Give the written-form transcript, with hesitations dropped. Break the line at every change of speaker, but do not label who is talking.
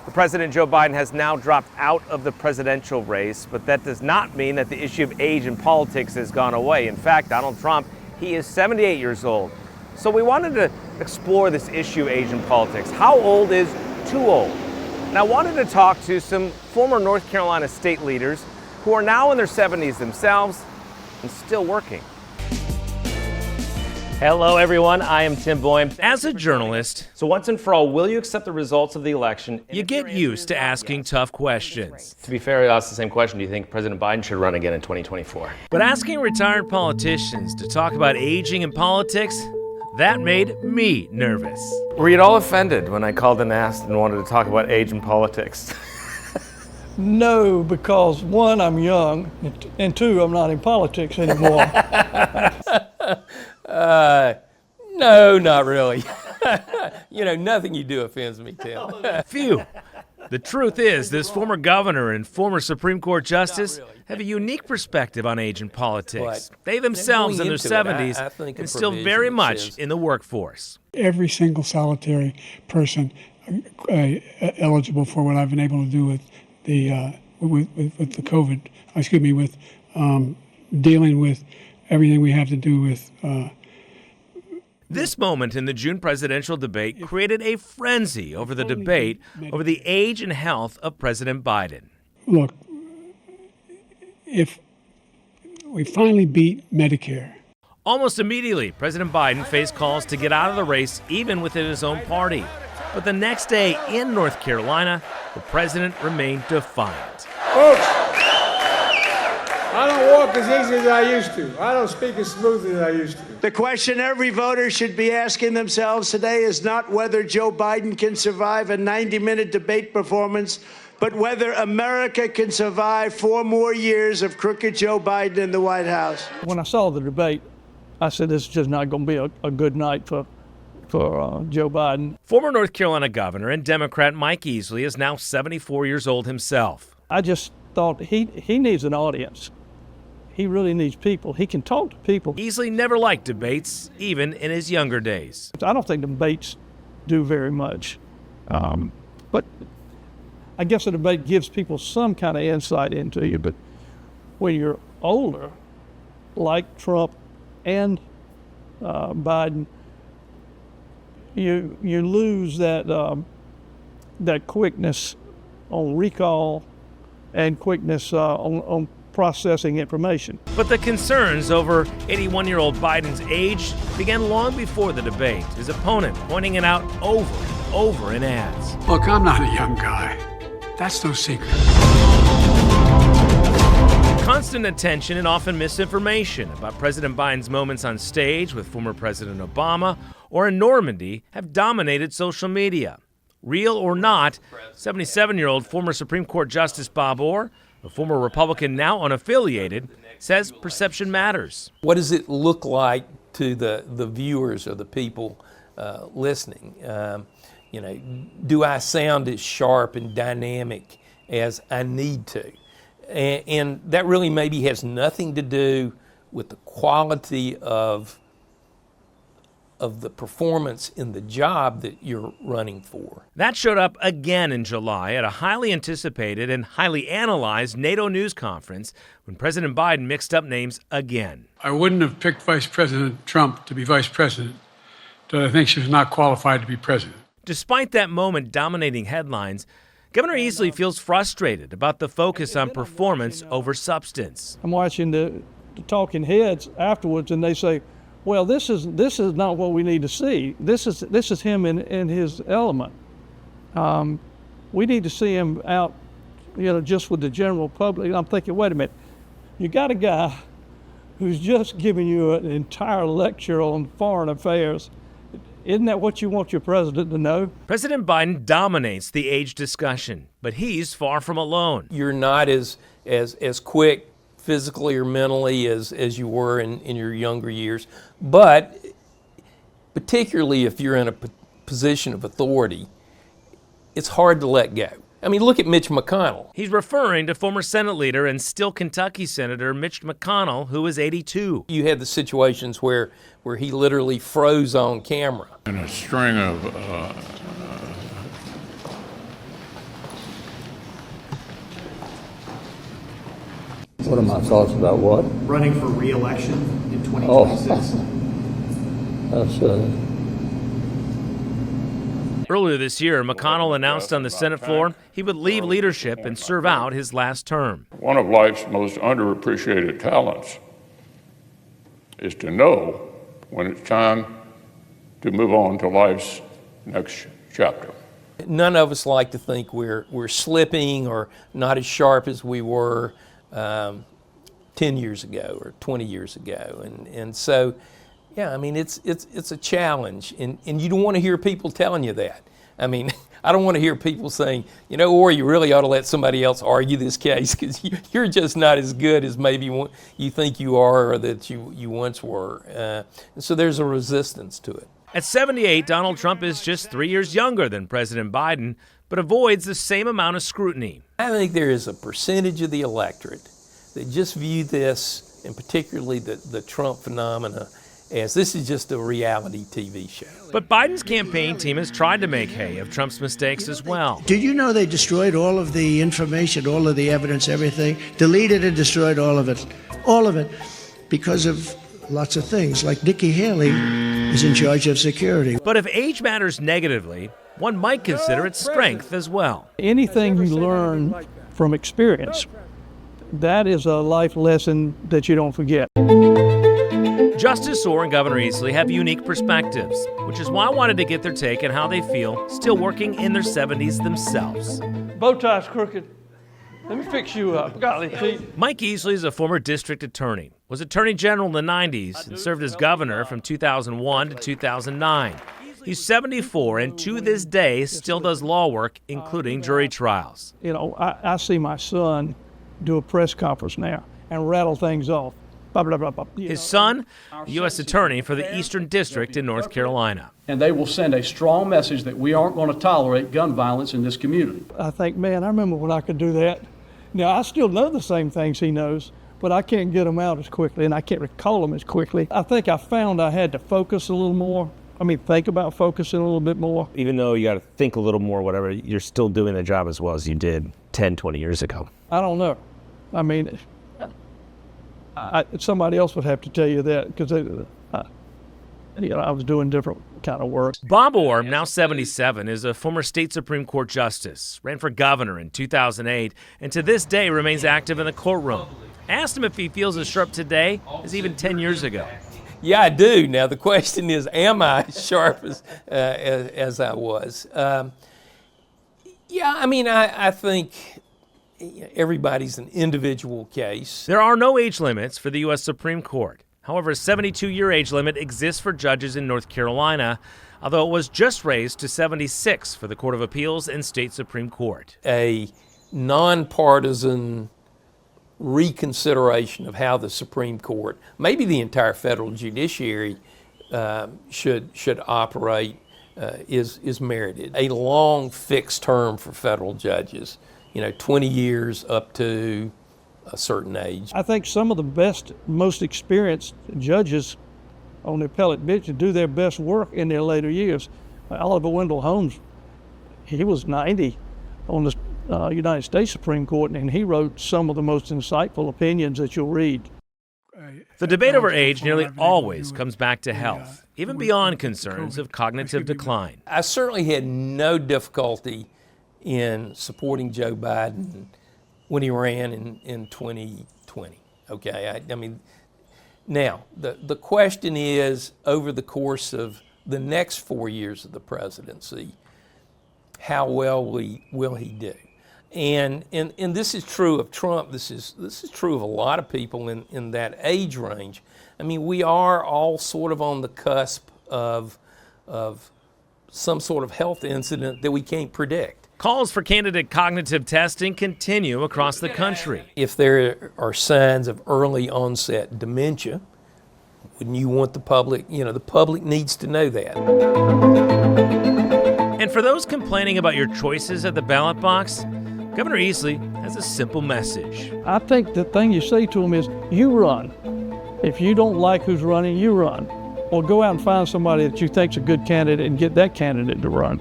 The President Joe Biden has now dropped out of the presidential race, but that does not mean that the issue of age in politics has gone away. In fact, Donald Trump, he is 78 years old. So we wanted to explore this issue of age in politics. How old is too old? And I wanted to talk to some former North Carolina state leaders who are now in their 70s themselves and still working. Hello, everyone. I am Tim Boehm.
As a journalist,
So once and for all, will you accept the results of the election?
you get used to asking tough questions.
To be fair, I asked the same question. Do you think President Biden should run again in 2024?
But asking retired politicians to talk about aging in politics, that made me nervous.
Were you at all offended when I called and asked and wanted to talk about age in politics?
No, because one, I'm young, and two, I'm not in politics anymore.
No, not really. Nothing you do offends me, Tim.
Phew. The truth is, this former governor and former Supreme Court justice have a unique perspective on age in politics. They themselves in their 70s and still very much in the workforce.
Every single solitary person eligible for what I've been able to do with the with the COVID, with dealing with everything we have to do with.
This moment in the June presidential debate created a frenzy over the debate over the age and health of President Biden.
Look, if we finally beat Medicare.
Almost immediately, President Biden faced calls to get out of the race even within his own party. But the next day in North Carolina, the president remained defiant.
Folks, I don't walk as easy as I used to. I don't speak as smoothly as I used to.
The question every voter should be asking themselves today is not whether Joe Biden can survive a 90-minute debate performance, but whether America can survive 4 more years of crooked Joe Biden in the White House.
When I saw the debate, I said this is just not going to be a good night for Joe Biden.
Former North Carolina governor and Democrat Mike Easley is now 74 years old himself.
I just thought he needs an audience. He really needs people. He can talk to people.
Easley never liked debates, even in his younger days.
I don't think debates do very much. But I guess a debate gives people some kind of insight into you. But when you're older, like Trump and Biden, you lose that quickness on recall and quickness on processing information.
But the concerns over 81-year-old Biden's age began long before the debate, his opponent pointing it out over and over in ads.
Look, I'm not a young guy. That's no secret.
Constant attention and often misinformation about President Biden's moments on stage with former President Obama or in Normandy have dominated social media. Real or not, 77-year-old former Supreme Court Justice Bob Orr, a former Republican now unaffiliated, says perception matters.
What does it look like to the viewers or the people listening? Do I sound as sharp and dynamic as I need to? And that really maybe has nothing to do with the quality of the performance in the job that you're running for.
That showed up again in July at a highly anticipated and highly analyzed NATO news conference when President Biden mixed up names again.
I wouldn't have picked Vice President Trump to be vice president, but I think she was not qualified to be president.
Despite that moment dominating headlines, Governor Easley feels frustrated about the focus on performance over substance.
I'm watching the talking heads afterwards, and they say, well, this is not what we need to see. This is him in his element. We need to see him out, just with the general public. And I'm thinking, wait a minute, you got a guy who's just giving you an entire lecture on foreign affairs. Isn't that what you want your president to know?
President Biden dominates the age discussion, but he's far from alone.
You're not as quick physically or mentally as you were in your younger years, but particularly if you're in a position of authority, it's hard to let go. I mean, look at Mitch McConnell.
He's referring to former Senate leader and still Kentucky Senator Mitch McConnell, who is 82.
You had the situations where he literally froze on camera.
And a string of What are my thoughts about what?
Running for re-election in 2026.
Earlier this year, McConnell announced on the Senate floor he would leave leadership and serve out his last term.
One of life's most underappreciated talents is to know when it's time to move on to life's next chapter.
None of us like to think we're slipping or not as sharp as we were 10 years ago or 20 years ago. And so, yeah, I mean, it's a challenge. And you don't want to hear people telling you that. I mean, I don't want to hear people saying, you know, or you really ought to let somebody else argue this case because you're just not as good as maybe you think you are or that you once were. And so there's a resistance to it.
At 78, Donald Trump is just 3 years younger than President Biden, but avoids the same amount of scrutiny.
I think there is a percentage of the electorate that just view this, and particularly the Trump phenomena, as this is just a reality TV show.
But Biden's campaign team has tried to make hay of Trump's mistakes as well.
Did you know they destroyed all of the information, all of the evidence, everything? Deleted and destroyed all of it, because of lots of things, like Nikki Haley is in charge of security.
But if age matters negatively, one might consider its strength as well.
Anything you learn from experience, that is a life lesson that you don't forget.
Justice Orr and Governor Easley have unique perspectives, which is why I wanted to get their take on how they feel still working in their 70s themselves.
Bow tie's crooked. Let me fix you up. Golly, Pete.
Mike Easley is a former district attorney, was attorney general in the 90s, and served as governor from 2001 to 2009. He's 74 and to this day still does law work, including jury trials.
You know, I see my son do a press conference now and rattle things off. Blah, blah, blah, blah.
His son, the U.S. Attorney for the Eastern District in North Carolina.
And they will send a strong message that we aren't going to tolerate gun violence in this community.
I think, man, I remember when I could do that. Now, I still know the same things he knows, but I can't get them out as quickly, and I can't recall them as quickly. I think I found I had to focus a little more. Think about focusing a little bit more.
Even though you got to think a little more, whatever, you're still doing the job as well as you did 10, 20 years ago.
I don't know. I mean, somebody else would have to tell you that because I was doing different kind of work.
Bob Orr, now 77, is a former state Supreme Court justice, ran for governor in 2008, and to this day remains active in the courtroom. Asked him if he feels as sharp today as even 10 years ago.
Yeah, I do. Now, the question is, am I as sharp as I was? Yeah, I mean, I think everybody's an individual case.
There are no age limits for the U.S. Supreme Court. However, a 72-year age limit exists for judges in North Carolina, although it was just raised to 76 for the Court of Appeals and State Supreme Court.
A nonpartisan reconsideration of how the Supreme Court, maybe the entire federal judiciary, should operate is merited. A long fixed term for federal judges, 20 years up to a certain age.
I think some of the best, most experienced judges on the appellate bench do their best work in their later years. Oliver Wendell Holmes, he was 90 on the United States Supreme Court, and he wrote some of the most insightful opinions that you'll read.
The debate over age nearly always comes back to health, even beyond concerns of cognitive decline.
I certainly had no difficulty in supporting Joe Biden when he ran in 2020. Okay, I mean, now the question is, over the course of the next 4 years of the presidency, how well will he do? And this is true of Trump. This is true of a lot of people in that age range. I mean, we are all sort of on the cusp of some sort of health incident that we can't predict.
Calls for candidate cognitive testing continue across the country.
If there are signs of early onset dementia, wouldn't you want the public, the public needs to know that.
And for those complaining about your choices at the ballot box, Governor Easley has a simple message.
I think the thing you say to them is, you run. If you don't like who's running, you run. Or go out and find somebody that you think's a good candidate and get that candidate to run.